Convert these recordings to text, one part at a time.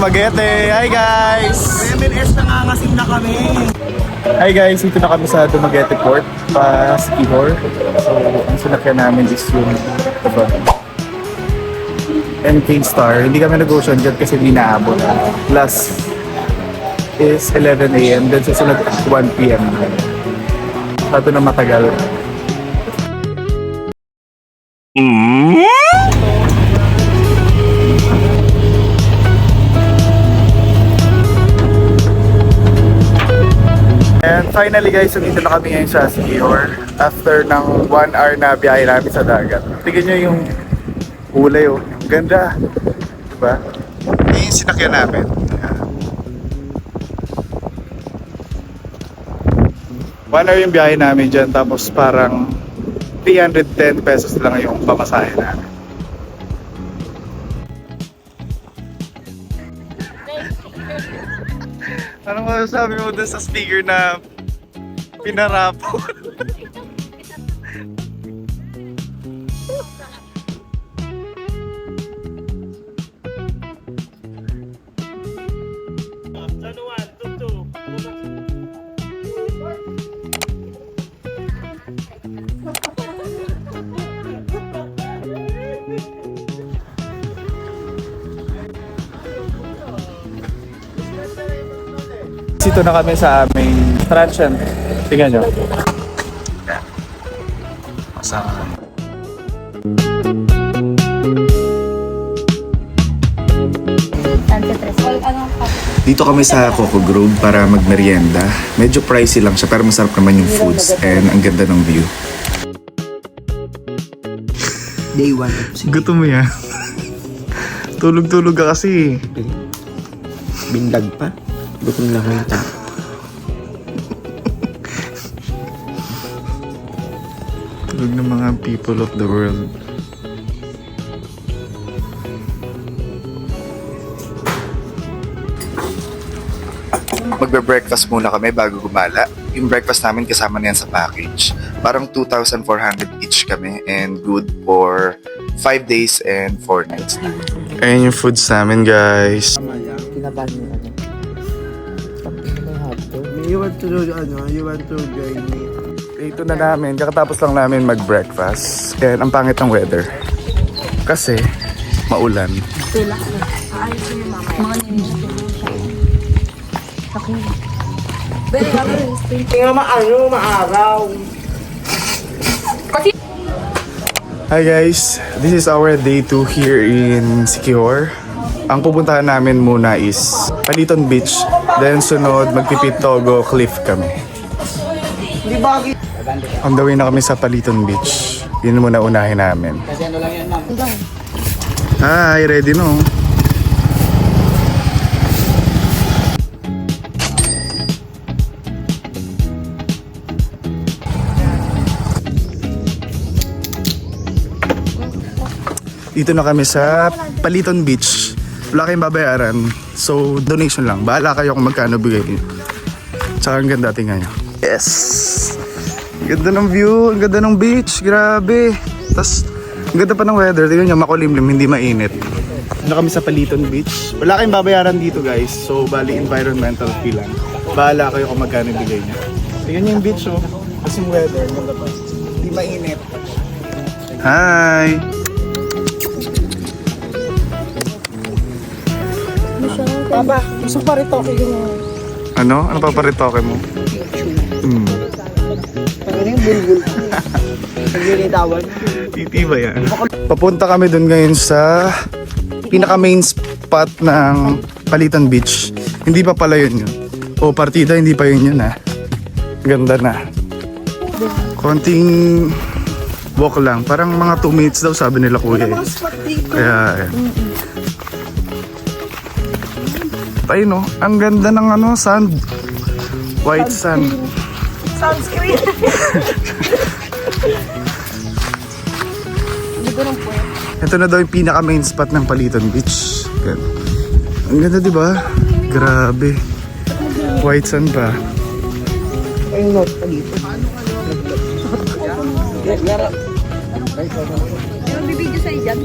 Dumaguete. Hi guys! MLS nangangasim na kami. Hi guys, dito na kami sa Dumaguete Port, pa Sikihor. So, ang sinakyan namin is yung MK Star. Hindi kami nag-ocean jet kasi hindi naabot. Plus is 11 AM, then susunod 1 PM. Sabi na matagal. And finally guys, nandito na kami ngayon sa Sikihor after ng 1 hour na biyahe namin sa dagat. Tignan nyo yung kulay oh. Ganda. Diba? Yung sinakyan namin. 1 hour yung biyahe namin dyan, tapos parang 310 pesos lang yung pamasahe namin. Anong masasabi mo dun sa sticker na pinarapo? Dito na kami sa aming transient. Tingnan nyo. Masama kami. Dito kami sa Coco Grove para magmerienda. Medyo pricey lang siya pero masarap naman yung foods and ang ganda ng view. Day 1. Gutom mo yan. Tulog-tulog ka kasi. Bindag pa. Gutom na ko yung tao. Tulog ng mga people of the world. Magbe-breakfast muna kami bago gumala. Yung breakfast namin kasama na yan sa package. Parang 2,400 each kami and good for 5 days and 4 nights. Ayan yung foods namin guys. Kinabahan mo ano. You want to do ano? You want to join me? Ito na namin, kakatapos lang namin mag-breakfast. And ang pangit ng weather. Kasi maulan. Tingnan maaraw. Hi guys, this is our day 2 here in Sikihor. Ang pupuntahan namin muna is Paliton Beach, then sunod magpipitogo cliff kami. On the way na kami sa Paliton Beach. Yun muna unahin namin. Hi, ready no? Dito na kami sa Paliton Beach. Wala kayong babayaran. So, donation lang. Bahala kayo kung magkano bigay niyo. Tsaka ang ganda, tingnan nyo. Yes! Ang ganda ng view. Ang ganda ng beach. Grabe. Tapos, ang ganda pa ng weather. Tingnan nyo, makulimlim. Hindi mainit. Na kami sa Paliton Beach. Wala kayong babayaran dito guys. So, bali environmental fee lang. Bahala kayo kung magkano bigay niyo. Tingnan nyo yung beach oh. Tapos yung weather. Ang ganda pa. Hindi mainit. Hi! Papa, gusto pa rin toke yung... Ano? Ano pa paritoke mo? Parang yung bulbul. Naglilitawan. Titi ba yan? Papunta kami dun ngayon sa pinaka main spot ng Paliton Beach. Hindi pa pala yun. O partida, hindi pa yun ah. Ganda na. Konting walk lang. Parang mga 2 minutes daw sabi nila kuya eh. Kaya ayun no, ang ganda ng ano, sand. White sand. Sunscreen. Ito na daw yung pinaka main spot ng Paliton Beach. Yan. Ang ganda diba? Grabe. White sand pa. Ay, note pa dito. Yung bibidyo sa'yo dyan.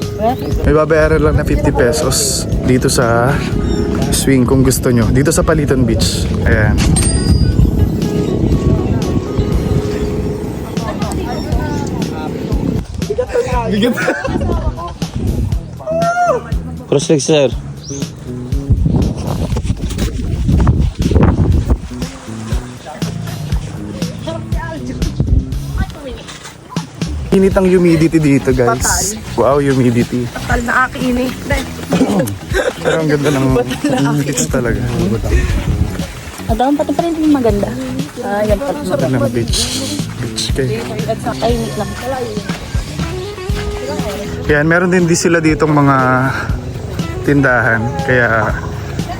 May babayaran lang na 50 pesos dito sa swing kung gusto nyo. Dito sa Paliton Beach. Ayan. Cross leg, sir. Init ang humidity dito, guys. Wow, humidity. Tal na akinig. Pero ang ganda ng beach talaga. Ang pati pa rin yung maganda. Yan pa. Ganda ng beach. Beach kayo. Tahimik lang. Yan, meron din sila ditong mga tindahan. Kaya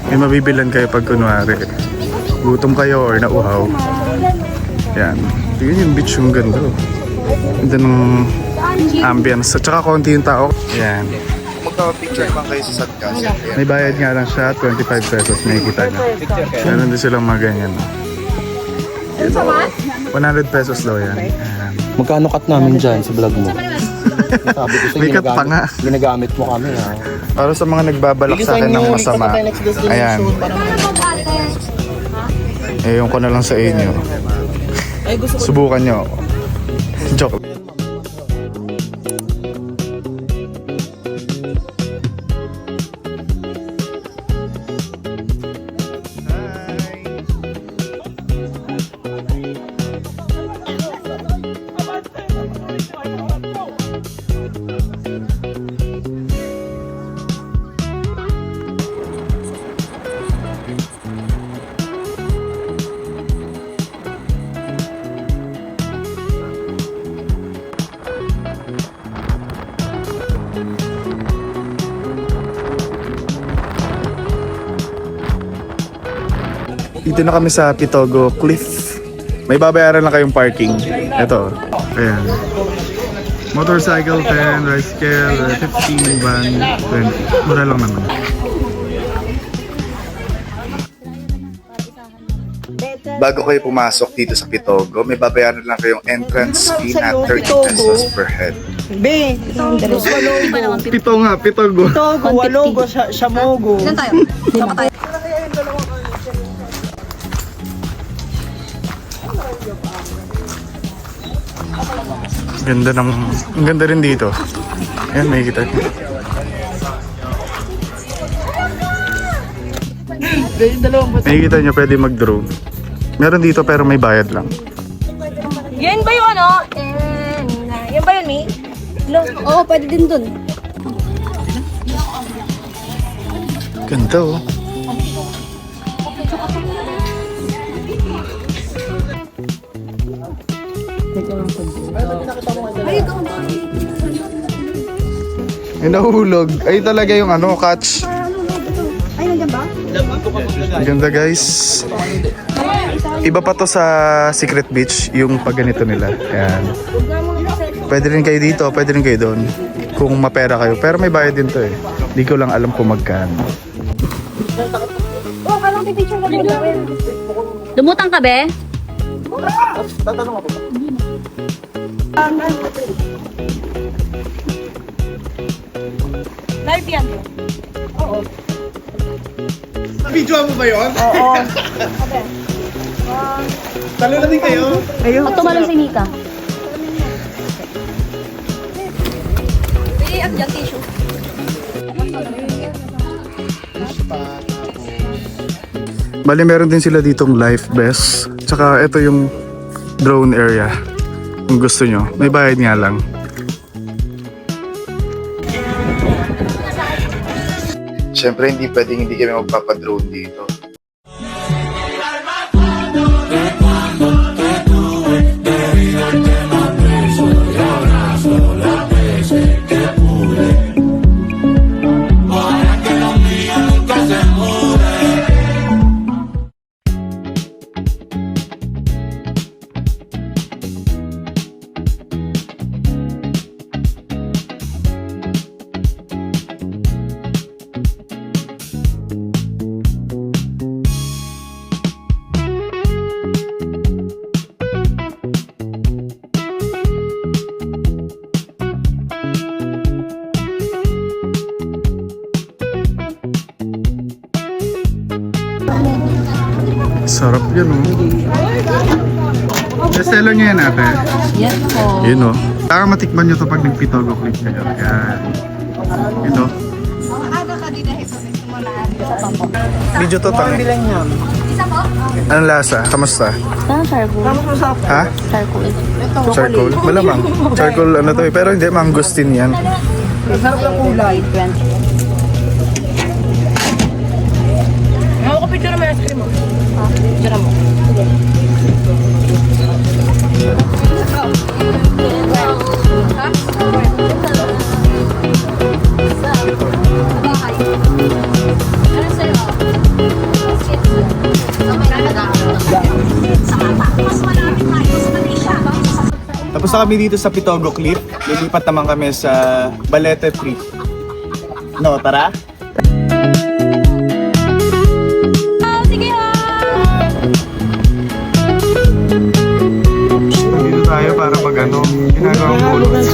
may mabibilan kayo pag kunwari gutom kayo or nauhaw. Yan. Tingnan yung beach, yung ganda. Ganda ng ambience. At saka konti yung tao. Yan. Magpapapicture bang kayo sa Sandcastle? Ayan. May bayad nga lang siya, 25 pesos. May kita nyo. Meron din silang mga ganyan. Ito, 100 pesos daw yan. Ayan. Magkano cut namin dyan sa vlog mo? Sabi ko sa'yo, May cut pa nga. ginagamit mo kami ha. Para sa mga nagbabalak sa akin ng masama. Ayan. Ewan ko na lang sa inyo. Subukan nyo. Joke. Dito na kami sa Pitogo Cliff. May babayaran lang kayong parking. Ito. Ayan. Motorcycle 10, tricycle 15, van 20. Mura lang naman. Bago kayo pumasok dito sa Pitogo, may babayaran lang kayong entrance fee na 30 pesos per head. Be, Pito nga, Pitogo. Togo, walogo, shamogo. Ilan tayo? Sama tayo. Ganda ng... Ang ganda rin dito. Ayan, may kita. Nakikita nyo, pwede mag-drone. Meron dito pero may bayad lang. Yan ba yung ano? Yan ba yun, Mi? Oo, pwede din dun. Ganda oh. May nahulog. Ay talaga yung ano, catch. Ay, nandiyan ba? Ang ganda guys. Iba pa to sa Secret Beach, yung pag ganito nila. Ayan. Pwede rin kayo dito, pwede rin kayo doon. Kung mapera kayo. Pero may bayad din to eh. Hindi ko lang alam kung magkano. Oo, parang pipicture ka din. Lumutang ka, be? Live yan. Video mo ba yun? Oo. Talo na din kayo? Ayun. Pag tumalon si Nika. Bali meron din sila ditong life vest. Tsaka ito yung drone area. Kung gusto nyo. May bayad nga lang. Siyempre, hindi pwedeng hindi kami magpapadrone dito. Sarap yan, oh. Bestseller niya yan, ate. Yes po. Yun, oh. Saka matikman nyo to pag nagpitogo click kayo. Yan. Yun, oh. Video to, tangi. Anong lasa? Kamusta? Charcoal. Ha? Charcoal. Charcoal? Malamang. Charcoal, ano to eh. Pero hindi, mangosteen yan. Sarap ng kulay. Ako ko picture mo yung ice cream mo. Picture mo. Tapos na kami dito sa Pitogo Cliff. Lilipat naman kami sa Balete Tree. No, tara? Dito tayo para mag ano, ginagawang bunot.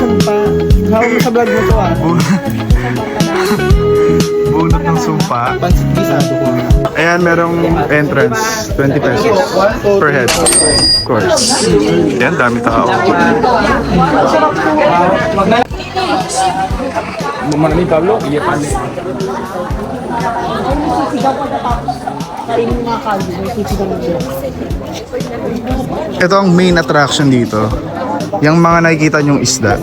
Sa vlog mo to ah. Bunot ng sumpa. Pansit gisado ko. Ayan, merong entrance. 20 pesos per head. Of course. Yan, dami tao. Bumanami Pablo, iya panik. Ito ang main attraction dito. Yung mga nakikita nyong isda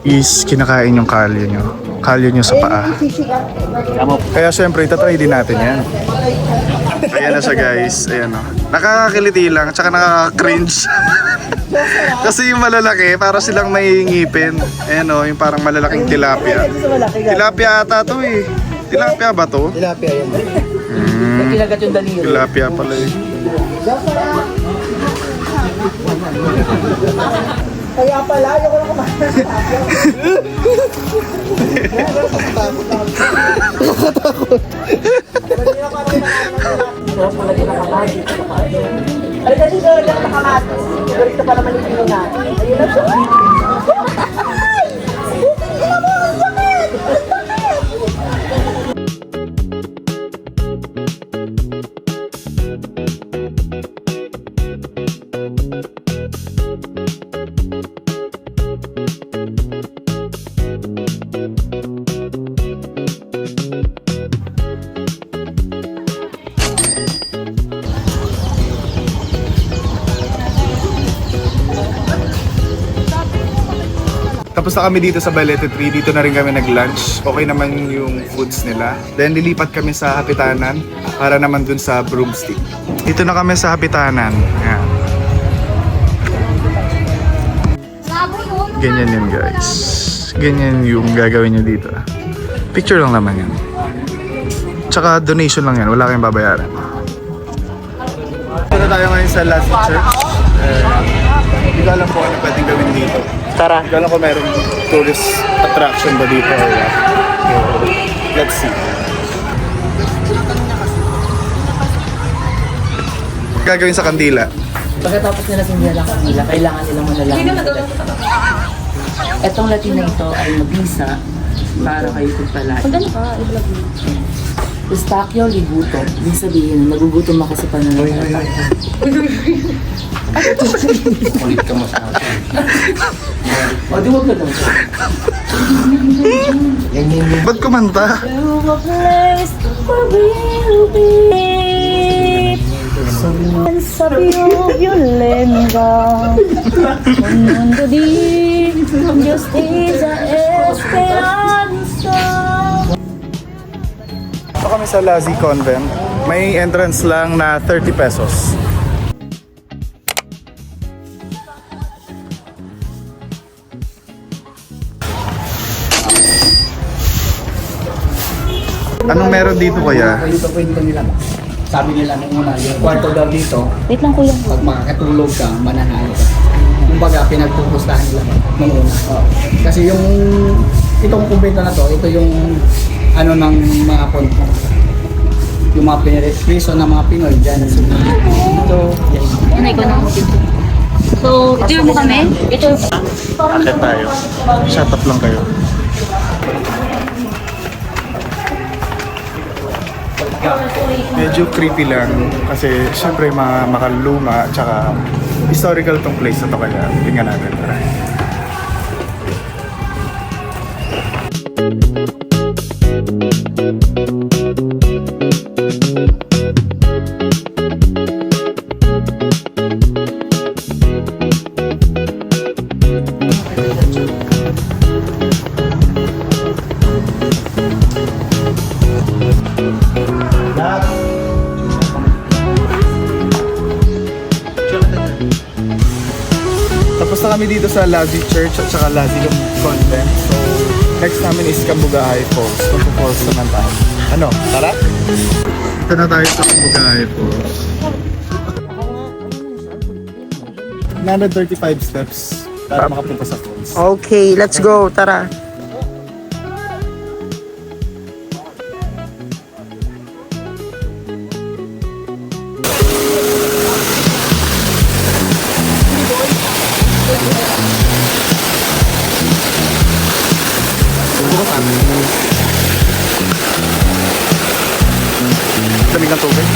is kinakain yung kalyo nyo. Kalyo nyo sa paa. Kaya syempre, itatry din natin yan. Ayan na siya guys. Ayan o. Nakakakiliti lang, tsaka nakaka-cringe. Kasi yung malalaki, para silang may ngipin. Ayan o, yung parang malalaking tilapia. Tilapia ata to eh. Tilapia ba to? Tilapia yan. Kinagat yung daliri. Tilapia pala eh. Kaya pala, ayoko lang kumain. Ay, kasi doon lang nakamato. Ganito pa naman yung pino na. Ayun na siya. Tapos na kami dito sa Balete Tree, dito na rin kami nag-lunch. Okay naman yung foods nila. Then lilipat kami sa Hapitanan para naman dun sa Broomstick. Dito na kami sa Hapitanan. Ayan. Ganyan yun guys. Ganyan yung gagawin nyo dito. Picture lang naman yan. Tsaka donation lang yan, wala kayong babayaran. Dito tayo ngayon sa Last Church. Hindi ko alam kung ano pwedeng gawin dito. Tara. Hindi ko alam kung mayroong tourist attraction ba dito or what. So, let's see. Gagawin sa kandila. Pagkatapos nila sindihan ang kanila, kailangan nilang manalangin. Etong Latina ito ay mabisa para kayo pagpalain. Maganda ka, i-vlog mo. Eustachio Libuto, ibig sabihin, nagugutom ako sa pananalangin. Ulit ka mo sa akin. O, di wag na lang siya. Ba't kumanta? To a place where we'll be. Sa violenta, un mundo di justicia esperanza. Ito kami sa Lazi Convent. May entrance lang na 30 pesos. Anong meron dito kaya? Dito pwede nila. Sabi nila nung una, yung kwarto daw dito, Wait lang kuya. pag makakatulog ka, mananalo ka. Kumbaga, pinagpupustahan nila nung una. Kasi yung, itong kumpleto na to, ito yung, ano ng mga yung mga prison ng mga Pinoy dyan. Ito, yan. Ano ikaw na dito? So, picture mo kami? Picture. Akit tayo. Shut up lang kayo. Medyo creepy lang kasi syempre makaluma tsaka historical tong place na to kaya tingnan natin. Tara. Tapos na kami dito sa Lazi Church at saka Lazi Convent. So, next namin is Cambugahay Falls. Falls naman tayo. Ano? Tara? Ito na tayo sa Cambugahay Falls. 935 steps para makapunta sa falls. Okay, let's go. Tara. Lamig ng tubig.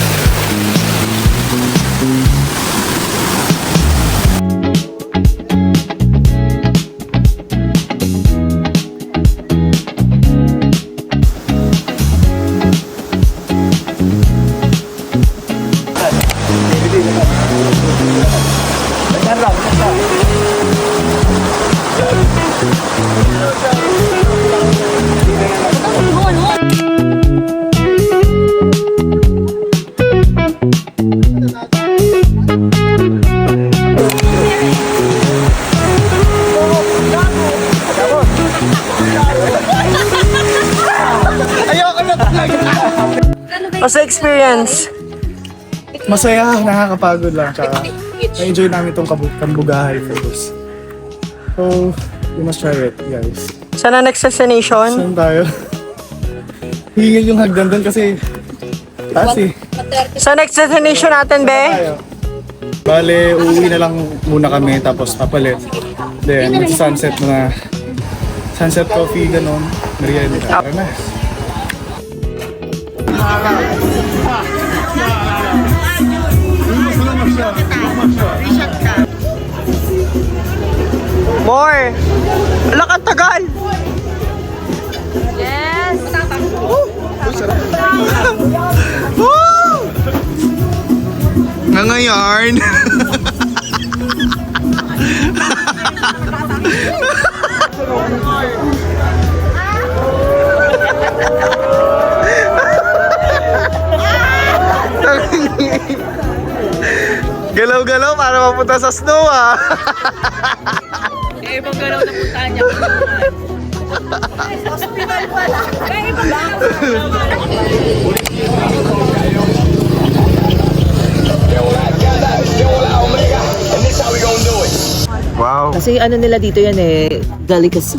What's the experience? Masaya, nakakapagod lang. Tsaka, na-enjoy namin itong Cambugahay Falls. So, you must try it, guys. Saan ang next destination? Saan tayo? Hingil yung hagdan doon kasi taas eh. Sa next destination natin, be? Tayo. Bale, uuwi na lang muna kami tapos papalit. Then, sunset na sunset coffee, ganun. Merienda. Tara na. More! Wala kang tagal! Yes! Ngayon. Galaw-galaw para mapunta sa snow ah. Eh, ibang galaw na punta niya. Hospital pala. Eh, ibang Wow. Kasi ano nila dito yan eh, delicacy.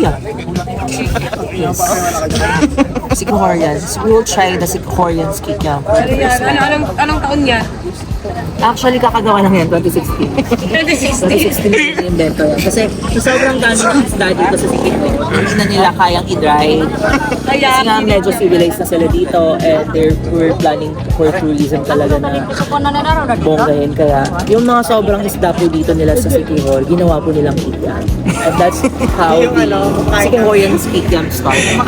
Yeah. Yes. Sikorians. We will try the Sikorians kikiam. Anong taon niya? Actually, kakagawa lang yan, 2016. 2016 yung invento yan. Kasi sa sobrang dami ng isda dito sa Sikihor, hindi na nila kayang i-dry. Kasi nga medyo civilized na sila dito and we're planning for tourism talaga na bonggahin. Kaya yung mga sobrang isda po dito nila sa Sikihor, ginawa po nilang kikiam. And that's how the Sikihorians kikiam started.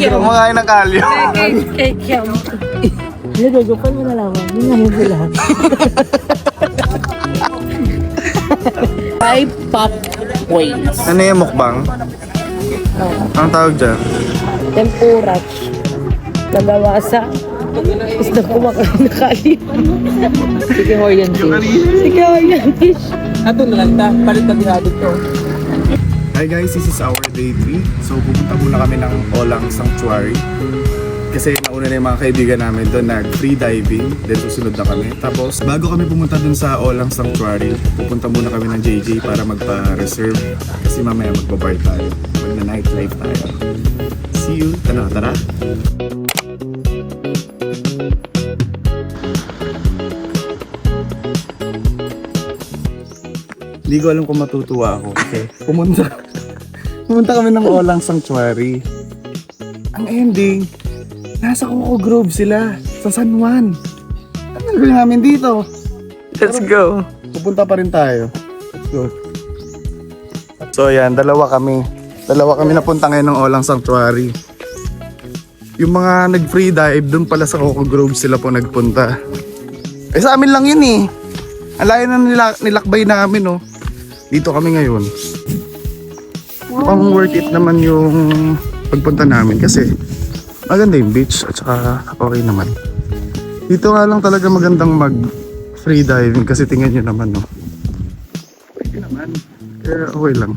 Kumakain ng kalyo. Cake yum. Nagagupan mo na lang. Hindi nga yun lang. 5 pop wings. Ano yung mukbang? Anong tawag dyan? Tempura. Nagawa sa isda kumakain na kain. Sikihorian fish. Sikihorian fish. Ato na lang ta, palit na dinado to. Hi guys, this is our day 3. So pupunta muna kami ng Olang Sanctuary. Kasi nauna na yung mga kaibigan namin doon nag-free diving. Then susunod na kami. Tapos bago kami pumunta doon sa Olang Sanctuary, pupunta muna kami ng JJ para magpa-reserve. Kasi mamaya magbabar tayo. Mag-nightlife tayo. See you. Tara. Hindi ko alam kung matutuwa ako. Okay. Pumunta kami ng Olang Sanctuary. Ang ending, Nasa Coco Grove sila, sa San Juan. Ano gagawin namin dito? Let's go. Pupunta pa rin tayo. Let's go. So ayan, dalawa kami napunta ngayon ng Olang Sanctuary. Yung mga nag-free dive, dun pala sa Coco Grove sila po nagpunta. Eh sa amin lang yun eh. Ang layo na nilakbay namin oh. Dito kami ngayon. Mukhang worth it naman yung pagpunta namin kasi maganda yung beach at saka okay naman. Dito nga lang talaga magandang mag free diving kasi tingnan nyo naman no. Pwede naman. Kaya okay lang.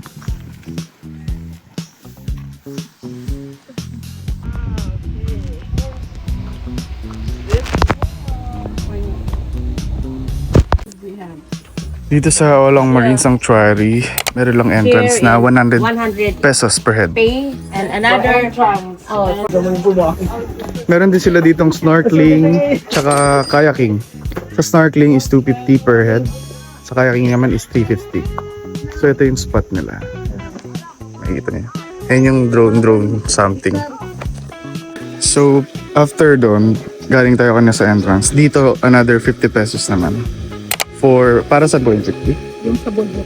Dito sa Olang Marine Sanctuary, meron lang entrance na 100 pesos per head. Pay and another Meron din sila ditong snorkeling tsaka kayaking. Sa snorkeling is 250 per head. Sa kayaking naman is 350. So ito yung spot nila. Makikita niyo. Ayan yung drone something. So after doon, galing tayo kanina sa entrance. Dito another 50 pesos naman. Para sa Boeing 50? Yung sa bundok.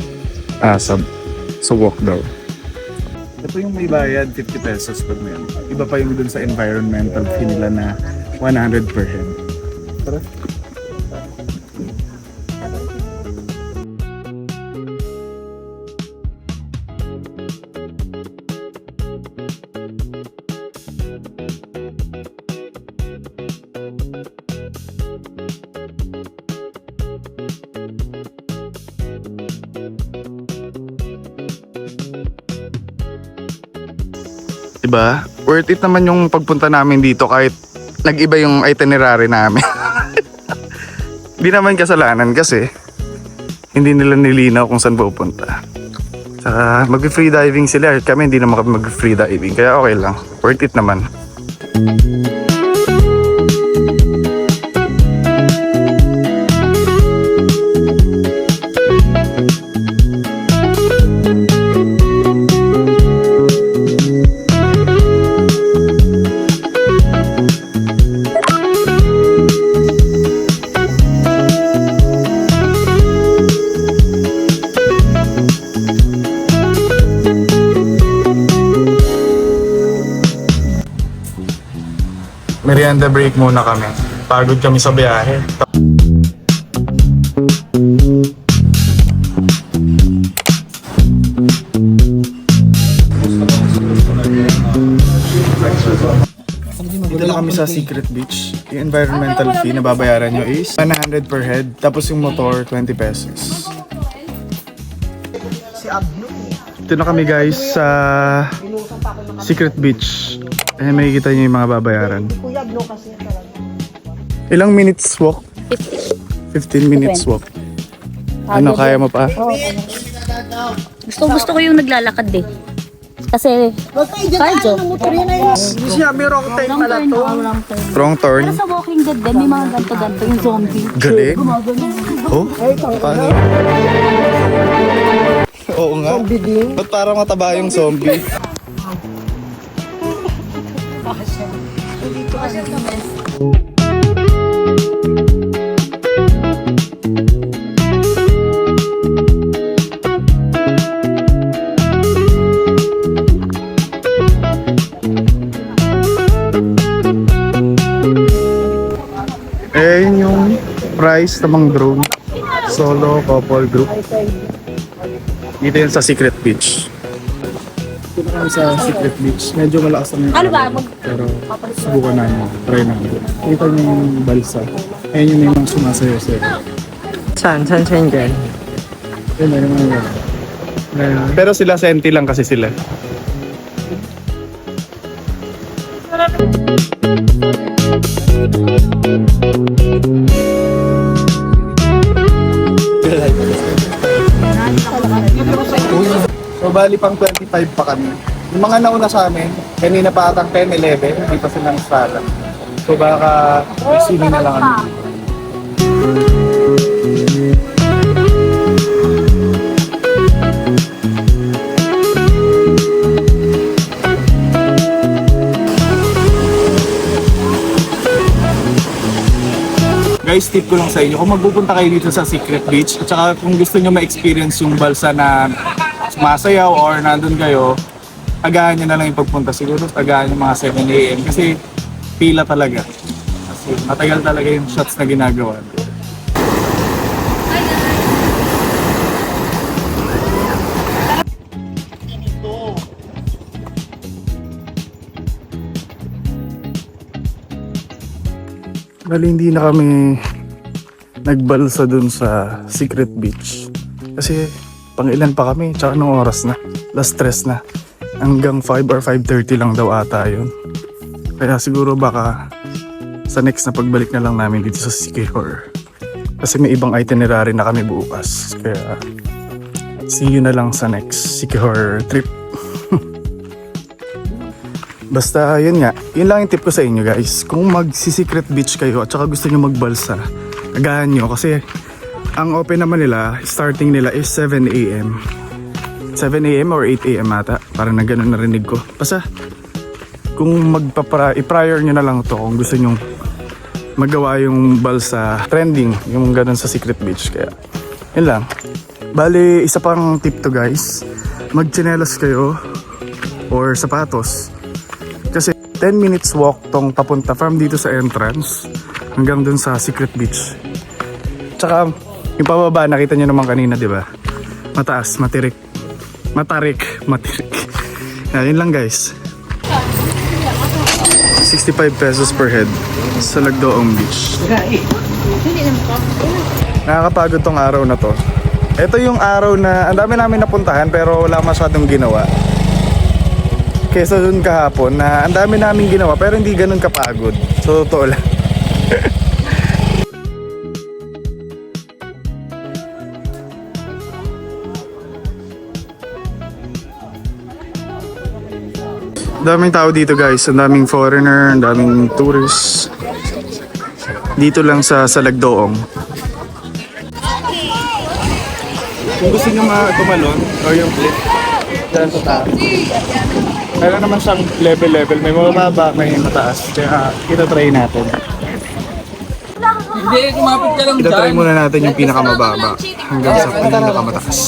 Sa walk daw. Ito yung may bayad, 50 pesos pag may ano. Iba pa yung dun sa environmental fee nila na 100 per head. Tara. Diba? Worth it naman yung pagpunta namin dito kahit nag-iba yung itinerary namin. Hindi naman kasalanan kasi hindi nila nilinaw kung saan pupunta. Saka mag-free diving sila. Kami hindi naman kami mag-free diving. Kaya okay lang. Worth it naman. Merienda break muna kami. Pagod kami sa biyahe. Dito na kami sa Secret Beach. Yung environmental fee na babayaran nyo is 100 per head. Tapos yung motor, 20 pesos. Dito na kami guys sa Secret Beach. Eh, makikita niyo yung mga babayaran. Ilang minutes walk? 15 minutes walk. Ano, kaya mo pa? Gusto ko yung naglalakad eh. Kasi, cardio. Wrong turn. Pero sa Walking Dead din, may mga ganto-ganto yung zombie. Galing. Oh? Paano? Oo nga. Ba't parang mataba yung zombie? Eh, yun yung price ng mga drone. Solo, couple, group. Dito yun sa Secret Beach. Dito kami sa Secret Beach. Medyo malakas naman yung Ano ba? pero subukan namin. Try namin. Kita niyo yung balsa. Ayun yung may mga sumasayo sa'yo. Saan dyan? Yun na yung mga pero sila senti lang kasi sila. So bali pang 25 pa kami. Yung mga nauna sa amin, kanina pa atang 10-11, hindi pa silang sala. So baka sini na lang kami. Guys, tip ko lang sa inyo, kung magpupunta kayo dito sa Secret Beach, at saka kung gusto nyo ma-experience yung balsa na sumasayaw or nandun kayo, agahan nyo na lang yung pagpunta. Siguro agahan yung mga 7 a.m. kasi pila talaga. Kasi matagal talaga yung shots na ginagawa. Bali, hindi na kami nagbalsa dun sa Secret Beach. Kasi pang ilan pa kami, tsaka anong oras na? Last stress na. Hanggang 5 or 5:30 lang daw ata yun. Kaya siguro baka sa next na pagbalik na lang namin dito sa Sikihor. Kasi may ibang itinerary na kami bukas. Kaya see you na lang sa next Sikihor trip. Basta yun nga, yun lang yung tip ko sa inyo guys. Kung magsi-secret beach kayo at saka gusto nyo magbalsa, agahan nyo kasi ang open naman nila, starting nila is 7 a.m. 7 a.m. or 8 a.m. ata. Parang na ganun narinig ko. Basta kung i-prior nyo na lang to kung gusto nyo magawa yung balsa trending, yung ganun sa secret beach. Kaya yun lang. Bali, isa pang tip to guys. Magtsinelas kayo or sapatos. Kasi 10 minutes walk tong papunta from dito sa entrance hanggang dun sa Secret Beach. Tsaka yung pababa, nakita nyo naman kanina, di ba? Mataas, matirik. Matarik. Yun lang guys. 65 pesos per head sa Lagdoong Beach. Nakakapagod tong araw na to. Ito yung araw na ang dami namin napuntahan pero wala masyadong ginawa. Kesa dun kahapon na ang dami namin ginawa pero hindi ganun kapagod. So totoo lang. Daming tao dito guys, ang daming foreigner, ang daming tourists. Dito lang sa Lagdoong. Kung gusto nyo tumalon or yung flip, dyan sa taas. Meron naman siyang level. May mababa, may mataas. Kaya itatry natin. Hindi, kumapit ka lang Itatry muna natin yung pinakamababa hanggang sa pinakamataas.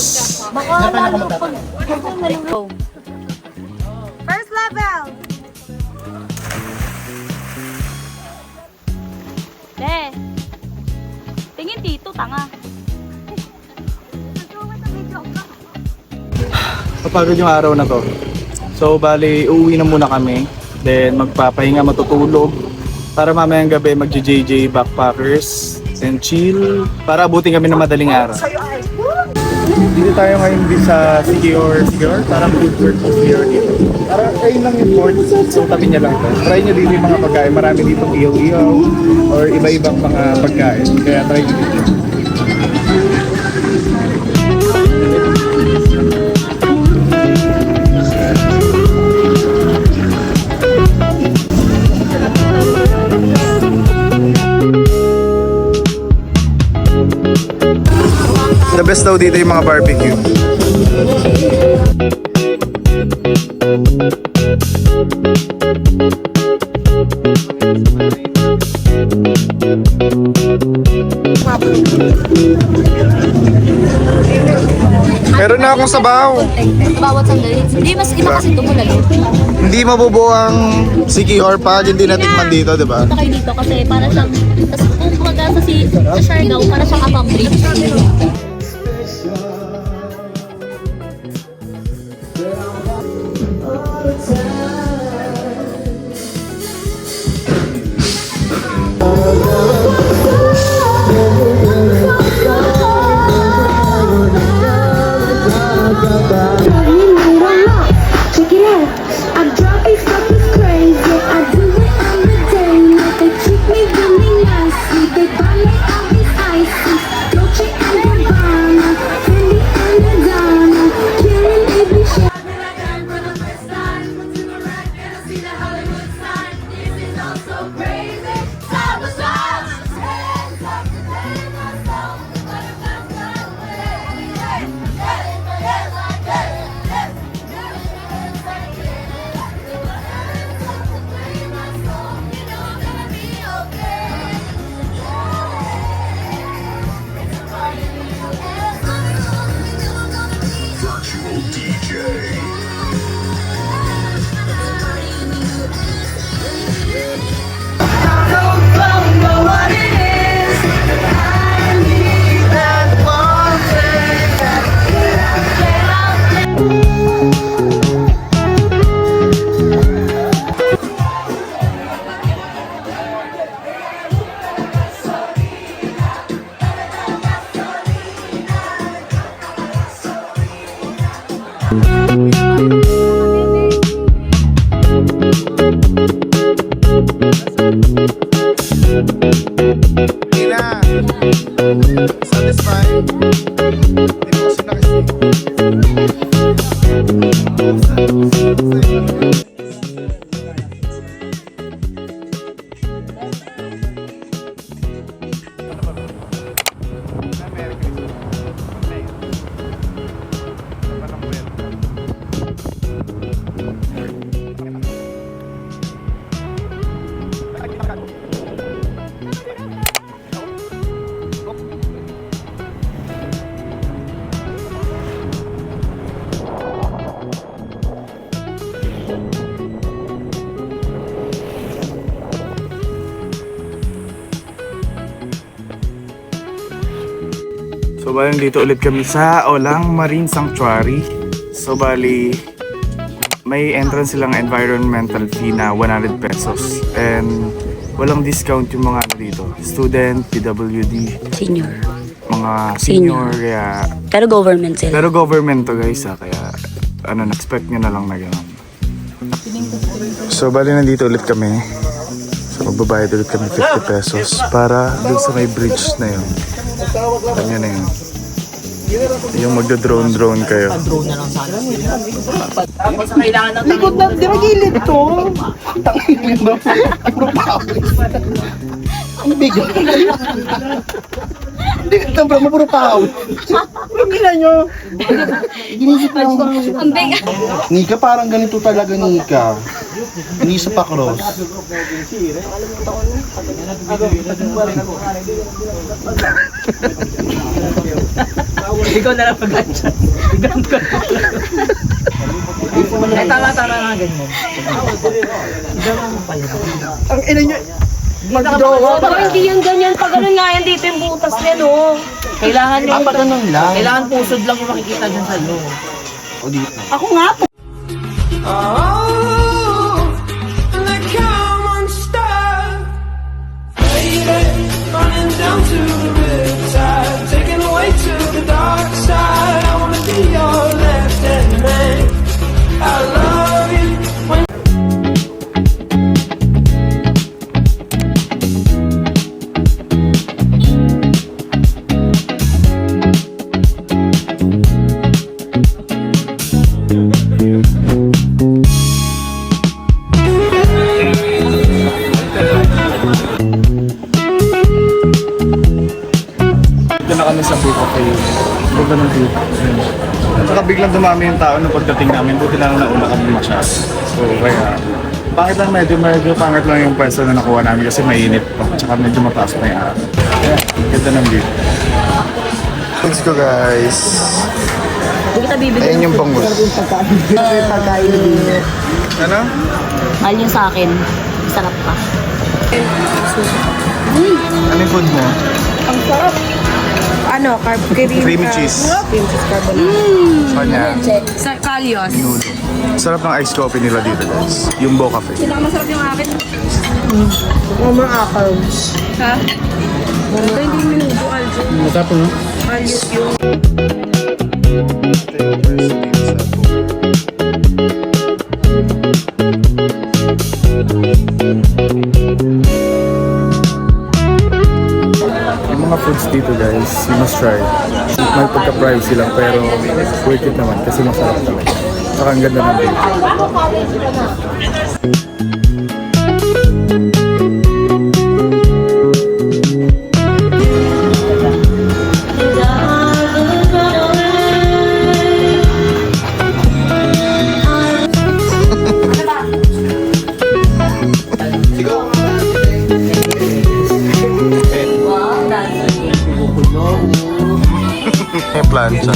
First level! De, tingin dito, tanga. Kapagod yung araw na to. So bali, uuwi na muna kami. Then magpapahinga, matutulog. Para mamayang gabi mag-JJ backpackers and chill. Para abutin kami ng madaling araw. Dito tayo ngayon sa Sikihor. Parang food court of Sikihor dito. Parang ayun lang yung port. So tabi niya lang to. Try nyo dito yung mga pagkain. Marami ditong iyaw-iyaw or iba-ibang mga pagkain. Kaya try nyo dito. The best daw dito yung mga barbecue. Meron na akong sabaw. Bawat sandali. Hindi, mas iba kasi tumulalo. Hindi mabubuo ang Sikihor pag hindi natikman dito, di ba? Punta kayo dito kasi para siyang, tapos kung kumaga sa Siargao, para siyang Apam Bridge. Check it out. I drop it, stuff is crazy. I do it on the daily. They treat me really nicely. They buy me all these ices. Dolce and Gabbana. Ina! Satisfied? Hindi mo kasi nakasi. So bali dito ulit kami sa Olang Marine Sanctuary. So bali may entrance silang environmental fee na 100 pesos. And walang discount yung mga ano dito. Student, PWD, Senior. mga senior, kaya Pero government sila. pero government to guys kaya ano na-expect nyo na lang na gano'n. So bali nandito ulit kami. So magbabayad ulit kami 50 pesos para dun sa may bridge na yun. Alam nyo na yun. Yung magda-drone kayo. Drone na lang sana. Basta kailangan ng likod na, Di ba gilid to? Ang bigat. Hindi ka tambra mo, puro pahaw. Ang gila nyo. Ginisip lang. Ang bigat. Nika, parang ganito talaga, Nika. Inisip pa cross. Ikaw na lang pag-adjust. Tama nga ganyan. Ang ina nyo. Pero hindi yan ganyan. Pag ganun nga yan dito yung butas niya, no? Kailangan yung Pag ganun lang. kailangan pusod lang yung makikita dyan sa iyo. O dito. Ako nga po. Dito na kami sa Blue Cafe. Buka ng Blue. At saka biglang dumami yung tao nung pagdating namin. Buti lang nauna kami masyado. So kaya pangit lang medyo pangit lang yung pwesto na nakuha namin kasi mainit pa. Tsaka medyo mataas na yung araw. Kaya ganda ng view. Let's go guys. Hindi kita bibigyan. Ayun yung bangus. Ano? Mahal yun sa akin. Sarap pa. Ano yung food mo? Ano, carb Creamy cheese. Kanya. Sa Kalyos. Nudo. Sarap ng iced coffee nila dito guys. Yung Bo Cafe. Masarap yung akin. Ha? Ito hindi minuto, Aljo. Masarap no? Kalyos yung... Yung mga foods dito guys, you must try. May pagka-pricey lang pero worth it naman kasi masarap talaga. Saka ang ganda ng view. May plancha.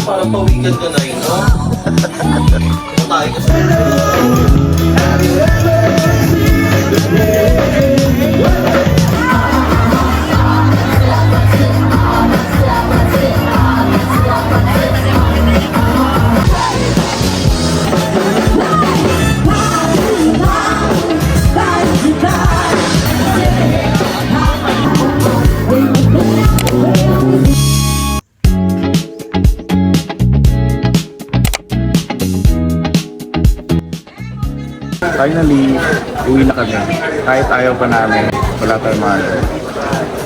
finally, uwi na kami. Kahit ayaw pa namin, wala tayong mga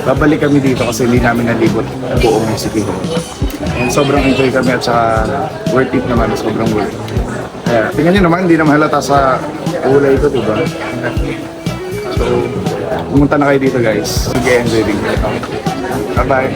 babalik kami dito kasi hindi namin nalibot ang buong City Hall. And sobrang enjoy kami at saka worth it naman, sobrang worth it. Kaya, tingnan nyo naman, hindi naman halata sa kulay ko, diba? So, pumunta na kayo dito guys. Sige, enjoy din kayo. Bye-bye!